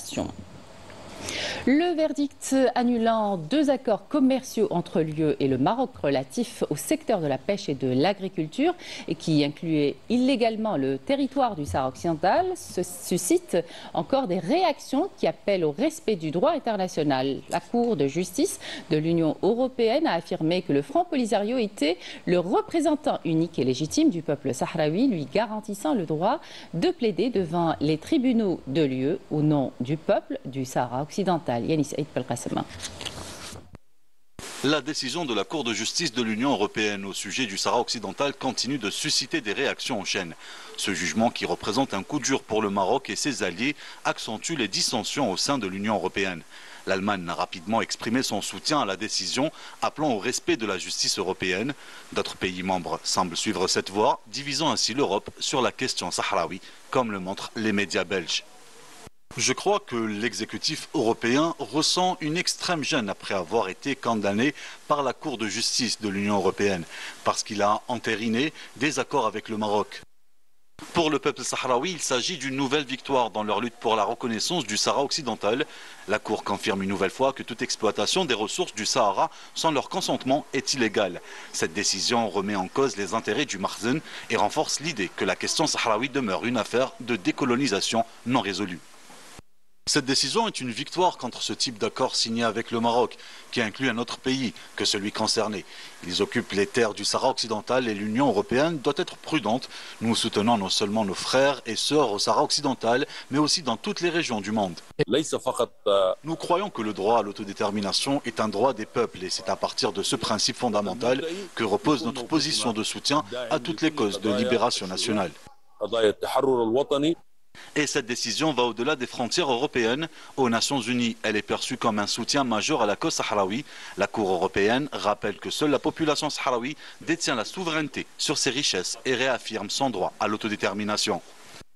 libération. Le verdict annulant 2 accords commerciaux entre l'UE et le Maroc relatifs au secteur de la pêche et de l'agriculture et qui incluaient illégalement le territoire du Sahara occidental suscite encore des réactions qui appellent au respect du droit international. La Cour de justice de l'Union européenne a affirmé que le Front Polisario était le représentant unique et légitime du peuple sahraoui, lui garantissant le droit de plaider devant les tribunaux de l'UE au nom du peuple du Sahara occidental. La décision de la Cour de justice de l'Union européenne au sujet du Sahara occidental continue de susciter des réactions en chaîne. Ce jugement, qui représente un coup dur pour le Maroc et ses alliés, accentue les dissensions au sein de l'Union européenne. L'Allemagne a rapidement exprimé son soutien à la décision, appelant au respect de la justice européenne. D'autres pays membres semblent suivre cette voie, divisant ainsi l'Europe sur la question sahraoui, comme le montrent les médias belges. Je crois que l'exécutif européen ressent une extrême gêne après avoir été condamné par la Cour de justice de l'Union européenne parce qu'il a entériné des accords avec le Maroc. Pour le peuple sahraoui, il s'agit d'une nouvelle victoire dans leur lutte pour la reconnaissance du Sahara occidental. La Cour confirme une nouvelle fois que toute exploitation des ressources du Sahara sans leur consentement est illégale. Cette décision remet en cause les intérêts du Makhzen et renforce l'idée que la question sahraoui demeure une affaire de décolonisation non résolue. Cette décision est une victoire contre ce type d'accord signé avec le Maroc, qui inclut un autre pays que celui concerné. Ils occupent les terres du Sahara occidental et l'Union européenne doit être prudente. Nous soutenons non seulement nos frères et sœurs au Sahara occidental, mais aussi dans toutes les régions du monde. Nous croyons que le droit à l'autodétermination est un droit des peuples et c'est à partir de ce principe fondamental que repose notre position de soutien à toutes les causes de libération nationale. Et cette décision va au-delà des frontières européennes. Aux Nations Unies, elle est perçue comme un soutien majeur à la cause sahraoui. La Cour européenne rappelle que seule la population sahraoui détient la souveraineté sur ses richesses et réaffirme son droit à l'autodétermination.